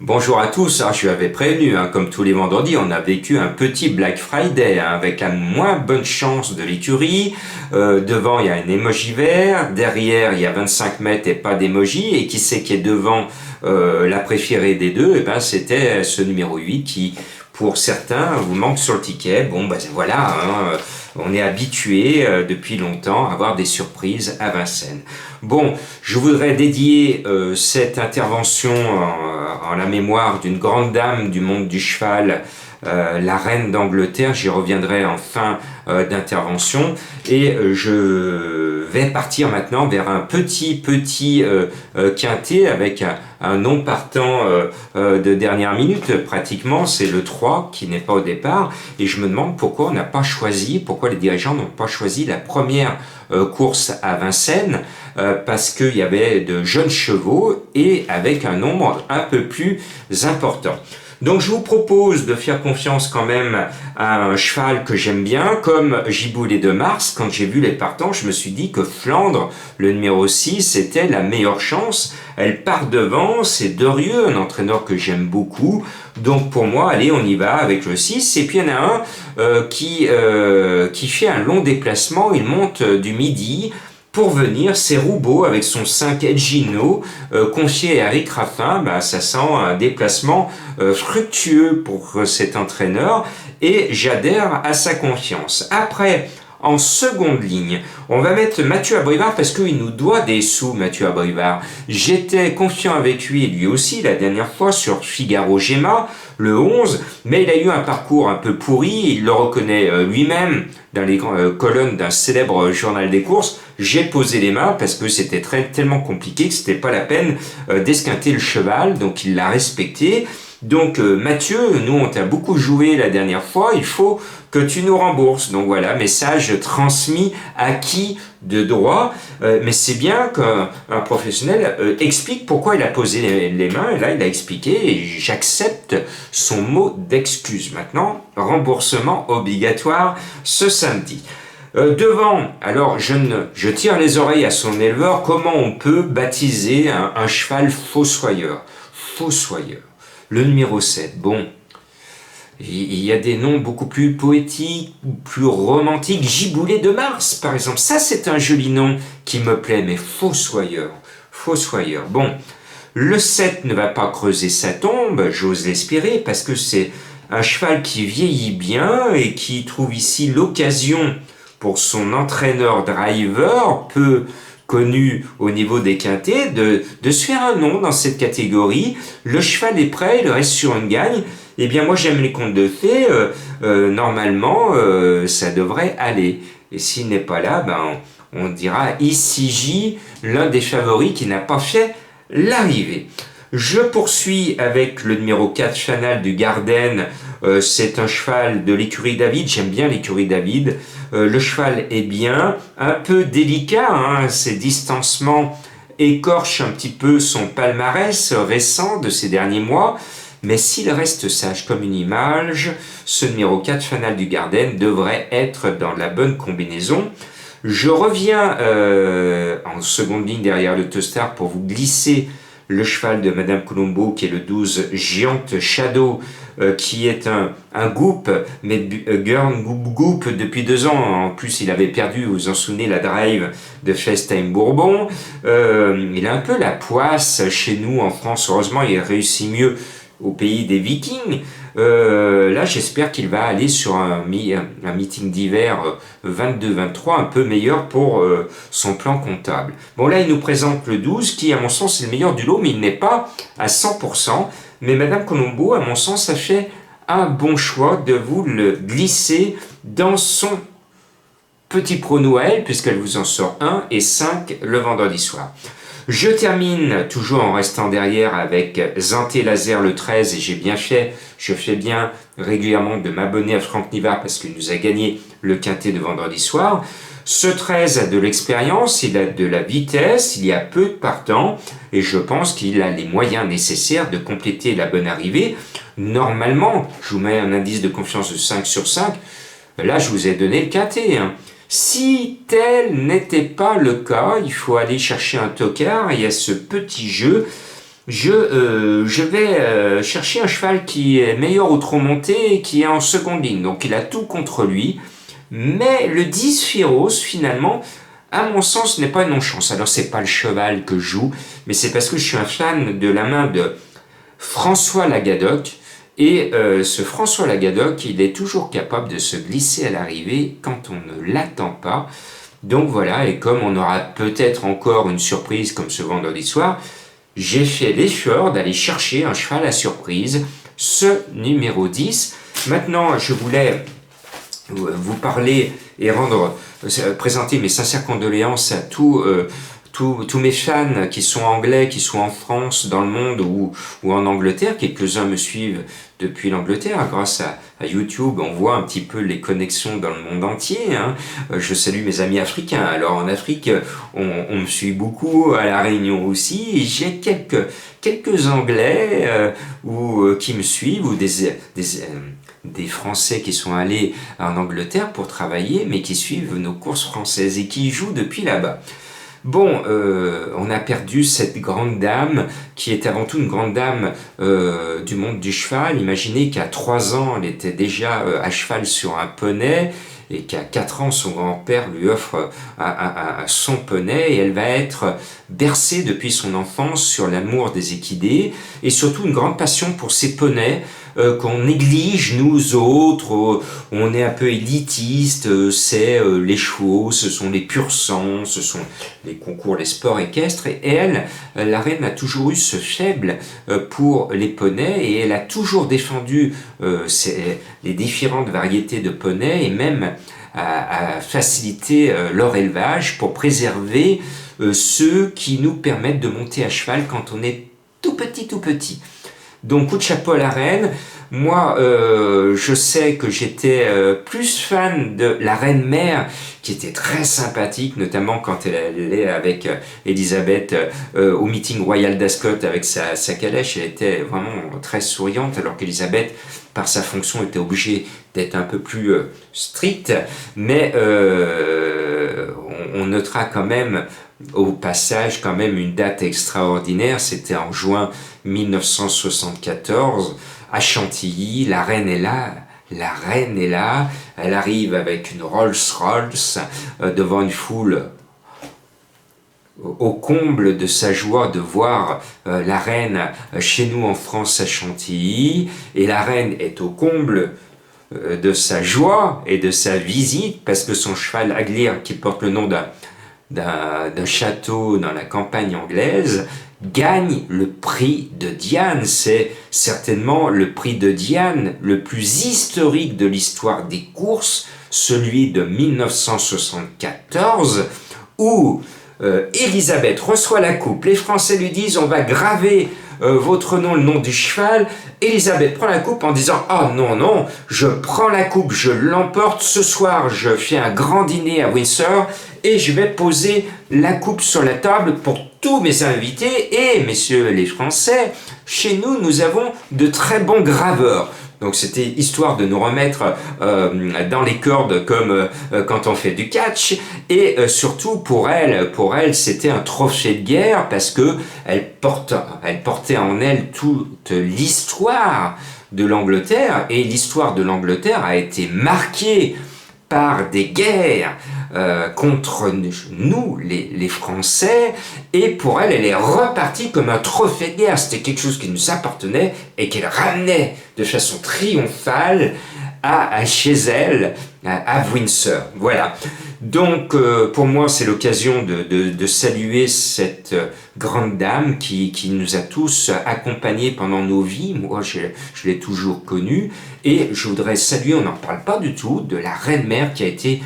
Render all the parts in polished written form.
Bonjour à tous, je l'avais prévenu, comme tous les vendredis, on a vécu un petit Black Friday avec la moins bonne chance de l'écurie. Devant, il y a un emoji vert, derrière, il y a 25 mètres et pas d'emoji, et qui c'est qui est devant la préférée des deux? C'était ce numéro 8 qui, pour certains, vous manque sur le ticket. Bon, voilà, on est habitué depuis longtemps à avoir des surprises à Vincennes. Bon, je voudrais dédier cette intervention en la mémoire d'une grande dame du monde du cheval, la reine d'Angleterre. J'y reviendrai en fin d'intervention. Et je vais partir maintenant vers un petit quintet avec un non partant de dernière minute. Pratiquement, c'est le 3 qui n'est pas au départ. Et je me demande pourquoi pourquoi les dirigeants n'ont pas choisi la première course à Vincennes, parce qu'il y avait de jeunes chevaux et avec un nombre un peu plus important. Donc je vous propose de faire confiance quand même à un cheval que j'aime bien, comme Giboulet de Mars. Quand j'ai vu les partants, je me suis dit que Flandre, le numéro 6, était la meilleure chance. Elle part devant, c'est Dorieux, un entraîneur que j'aime beaucoup. Donc pour moi, allez, on y va avec le 6. Et puis il y en a un qui fait un long déplacement, il monte du Midi pour venir, c'est Roubaud avec son 5 Edgino, confié à Eric Raffin. Ça sent un déplacement fructueux pour cet entraîneur et j'adhère à sa confiance. Après, en seconde ligne, on va mettre Mathieu Abrivard parce qu'il nous doit des sous, Mathieu Abrivard. J'étais confiant avec lui aussi la dernière fois sur Figaro Gemma, le 11, mais il a eu un parcours un peu pourri, il le reconnaît lui-même dans les colonnes d'un célèbre journal des courses. J'ai posé les mains parce que c'était tellement compliqué que c'était pas la peine d'esquinter le cheval, donc il l'a respecté. Donc Mathieu, nous on t'a beaucoup joué la dernière fois, il faut que tu nous rembourses. Donc voilà, message transmis, acquis de droit, mais c'est bien qu'un professionnel explique pourquoi il a posé les mains, et là il a expliqué, et j'accepte son mot d'excuse. Maintenant, remboursement obligatoire ce samedi. Devant, alors je tire les oreilles à son éleveur, comment on peut baptiser un cheval fossoyeur? Fossoyeur. Le numéro 7, bon, il y a des noms beaucoup plus poétiques, plus romantiques. Giboulet de Mars, par exemple. Ça, c'est un joli nom qui me plaît, mais fossoyeur. Fossoyeur. Bon, le 7 ne va pas creuser sa tombe, j'ose l'espérer, parce que c'est un cheval qui vieillit bien et qui trouve ici l'occasion pour son entraîneur driver, peu connu au niveau des quintets, de se faire un nom dans cette catégorie. Le cheval est prêt, il reste sur une gagne. Eh bien, moi, j'aime les contes de fées. Normalement, ça devrait aller. Et s'il n'est pas là, on dira ICJ, l'un des favoris qui n'a pas fait l'arrivée. Je poursuis avec le numéro 4, Chanal du Garden. C'est un cheval de l'écurie David. J'aime bien l'écurie David. Le cheval est bien, un peu délicat. Ses distancements écorchent un petit peu son palmarès récent de ces derniers mois. Mais s'il reste sage comme une image, ce numéro 4, Fanal du Garden, devrait être dans la bonne combinaison. Je reviens en seconde ligne derrière le Tostar pour vous glisser le cheval de Madame Colombo, qui est le 12 Giant Shadow, qui est un Goop, mais Gurn Goop depuis 2 ans. En plus, il avait perdu, vous vous en souvenez, la drive de FaceTime Bourbon. Il a un peu la poisse chez nous en France. Heureusement, il réussit mieux au pays des Vikings. Là, j'espère qu'il va aller sur un meeting d'hiver 22-23, un peu meilleur pour son plan comptable. Bon, là, il nous présente le 12, qui, à mon sens, est le meilleur du lot, mais il n'est pas à 100%. Mais Madame Colombo, à mon sens, a fait un bon choix de vous le glisser dans son petit pro Noël, puisqu'elle vous en sort 1 et 5 le vendredi soir. Je termine toujours en restant derrière avec Zanté Laser le 13, et je fais bien régulièrement de m'abonner à Franck Nivard parce qu'il nous a gagné le quintet de vendredi soir. Ce 13 a de l'expérience, il a de la vitesse, il y a peu de partants et je pense qu'il a les moyens nécessaires de compléter la bonne arrivée. Normalement, je vous mets un indice de confiance de 5 sur 5, là je vous ai donné le quintet. Si tel n'était pas le cas, il faut aller chercher un tocard. Il y a ce petit jeu je vais chercher un cheval qui est meilleur au trot monté et qui est en seconde ligne. Donc il a tout contre lui. Mais le 10 Phyros, finalement, à mon sens, n'est pas une non-chance. Alors c'est pas le cheval que je joue, mais c'est parce que je suis un fan de la main de François Lagadoc. Et ce François Lagadoc, il est toujours capable de se glisser à l'arrivée quand on ne l'attend pas. Donc voilà, et comme on aura peut-être encore une surprise comme ce vendredi soir, j'ai fait l'effort d'aller chercher un cheval à surprise, ce numéro 10. Maintenant, je voulais vous parler et présenter mes sincères condoléances à tous mes fans qui sont anglais, qui sont en France, dans le monde ou en Angleterre. Quelques-uns me suivent depuis l'Angleterre. Grâce à YouTube, on voit un petit peu les connexions dans le monde entier. Hein. Je salue mes amis africains. Alors en Afrique, on me suit beaucoup, à La Réunion aussi. Et j'ai quelques Anglais qui me suivent, ou des Français qui sont allés en Angleterre pour travailler, mais qui suivent nos courses françaises et qui jouent depuis là-bas. Bon, on a perdu cette grande dame qui est avant tout une grande dame du monde du cheval. Imaginez qu'à 3 ans, elle était déjà à cheval sur un poney et qu'à 4 ans, son grand-père lui offre son poney et elle va être bercée depuis son enfance sur l'amour des équidés et surtout une grande passion pour ses poneys qu'on néglige nous autres, on est un peu élitiste, c'est les chevaux, ce sont les pur sang, ce sont les concours, les sports équestres, et elle, la reine a toujours eu ce faible pour les poneys, et elle a toujours défendu les différentes variétés de poneys, et même à faciliter leur élevage pour préserver ceux qui nous permettent de monter à cheval quand on est tout petit. Donc coup de chapeau à la reine. Moi, je sais que j'étais plus fan de la reine mère, qui était très sympathique, notamment quand elle allait avec Elisabeth au meeting royal d'Ascot avec sa calèche. Elle était vraiment très souriante, alors qu'Elisabeth, par sa fonction, était obligée d'être un peu plus stricte. Mais on notera quand même au passage quand même une date extraordinaire. C'était en juin 1974 à Chantilly. La reine est là, elle arrive avec une Rolls-Royce devant une foule au comble de sa joie de voir la reine chez nous en France à Chantilly, et la reine est au comble de sa joie et de sa visite parce que son cheval Aglir, qui porte le nom d'un château dans la campagne anglaise, gagne le prix de Diane. C'est certainement le prix de Diane le plus historique de l'histoire des courses, celui de 1974, où Elisabeth reçoit la coupe. Les Français lui disent: on va graver votre nom, le nom du cheval. Elisabeth prend la coupe en disant: oh non, je prends la coupe, je l'emporte ce soir, je fais un grand dîner à Windsor et je vais poser la coupe sur la table pour tous mes invités. Et messieurs les Français, chez nous, nous avons de très bons graveurs. Donc c'était histoire de nous remettre dans les cordes comme quand on fait du catch, et surtout pour elle c'était un trophée de guerre parce que elle portait en elle toute l'histoire de l'Angleterre, et l'histoire de l'Angleterre a été marquée par des guerres contre nous, les Français, et pour elle, elle est repartie comme un trophée de guerre. C'était quelque chose qui nous appartenait et qu'elle ramenait de façon triomphale chez elle, à Windsor. Voilà. Donc, pour moi, c'est l'occasion de saluer cette grande dame qui nous a tous accompagnés pendant nos vies. Moi, je l'ai toujours connue. Et je voudrais saluer, on n'en parle pas du tout, de la reine-mère qui a été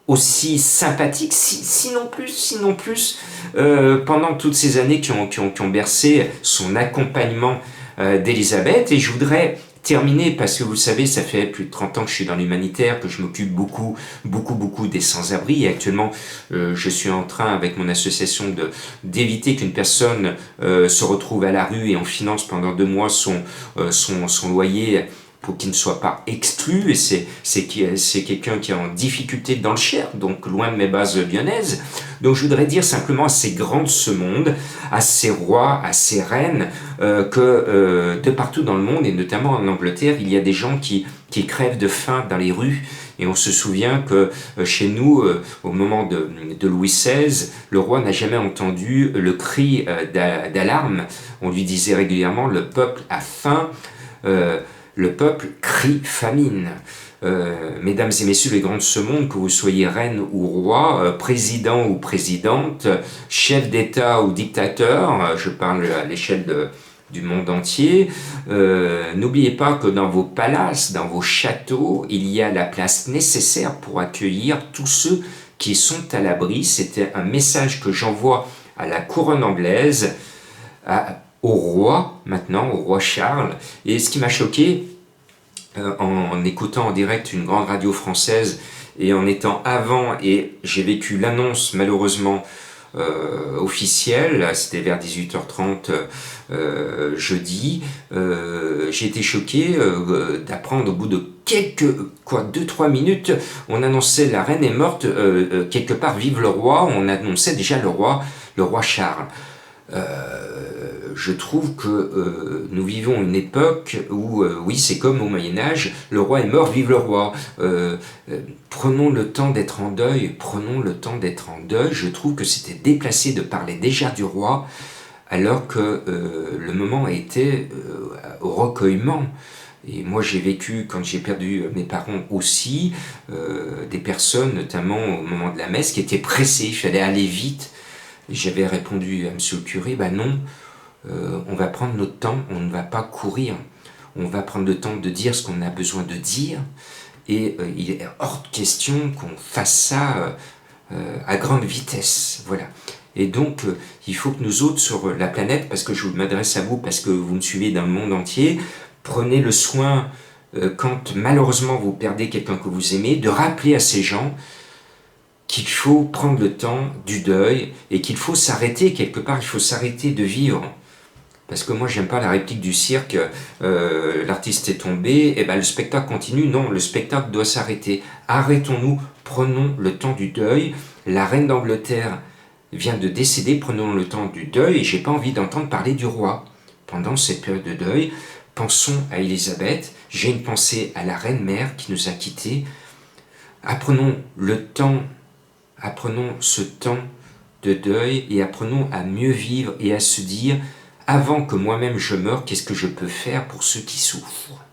aussi sympathique, sinon plus, pendant toutes ces années qui ont bercé son accompagnement d'Elisabeth. Et je voudrais terminer, parce que vous le savez, ça fait plus de 30 ans que je suis dans l'humanitaire, que je m'occupe beaucoup des sans-abri, et actuellement je suis en train, avec mon association, d'éviter qu'une personne se retrouve à la rue, et on finance pendant 2 mois son loyer pour qu'il ne soit pas exclu, et c'est quelqu'un qui est en difficulté dans le Cher, donc loin de mes bases lyonnaises. Donc je voudrais dire simplement à ces grands de ce monde, à ces rois, à ces reines, que de partout dans le monde, et notamment en Angleterre, il y a des gens qui crèvent de faim dans les rues. Et on se souvient que chez nous, au moment de Louis XVI, le roi n'a jamais entendu le cri d'alarme. On lui disait régulièrement « le peuple a faim ». Le peuple crie famine. Mesdames et messieurs les grands de ce monde, que vous soyez reine ou roi, président ou présidente, chef d'État ou dictateur, je parle à l'échelle du monde entier, n'oubliez pas que dans vos palaces, dans vos châteaux, il y a la place nécessaire pour accueillir tous ceux qui sont à l'abri. C'était un message que j'envoie à la couronne anglaise, au roi, maintenant, au roi Charles. Et ce qui m'a choqué, en écoutant en direct une grande radio française, et en étant avant, et j'ai vécu l'annonce malheureusement officielle, c'était vers 18h30 jeudi, j'ai été choqué d'apprendre au bout de 2-3 minutes, on annonçait la reine est morte, quelque part vive le roi, on annonçait déjà le roi Charles. Je trouve que nous vivons une époque où, oui, c'est comme au Moyen-Âge, le roi est mort, vive le roi. Prenons le temps d'être en deuil, prenons le temps d'être en deuil. Je trouve que c'était déplacé de parler déjà du roi, alors que le moment était au recueillement. Et moi j'ai vécu, quand j'ai perdu mes parents aussi, des personnes, notamment au moment de la messe, qui étaient pressées, il fallait aller vite. Et j'avais répondu à monsieur le curé, ben non, on va prendre notre temps, on ne va pas courir. On va prendre le temps de dire ce qu'on a besoin de dire. Et il est hors de question qu'on fasse ça à grande vitesse. Voilà. Et donc, il faut que nous autres sur la planète, parce que je m'adresse à vous, parce que vous me suivez dans le monde entier, prenez le soin, quand malheureusement vous perdez quelqu'un que vous aimez, de rappeler à ces gens qu'il faut prendre le temps du deuil et qu'il faut s'arrêter quelque part, il faut s'arrêter de vivre. Parce que moi j'aime pas la réplique du cirque, l'artiste est tombé, et ben le spectacle continue. Non, le spectacle doit s'arrêter. Arrêtons-nous, prenons le temps du deuil. La reine d'Angleterre vient de décéder, prenons le temps du deuil, et j'ai pas envie d'entendre parler du roi pendant cette période de deuil. Pensons à Élisabeth, j'ai une pensée à la reine mère qui nous a quittés. Apprenons ce temps de deuil et apprenons à mieux vivre et à se dire, avant que moi-même je meure, qu'est-ce que je peux faire pour ceux qui souffrent ?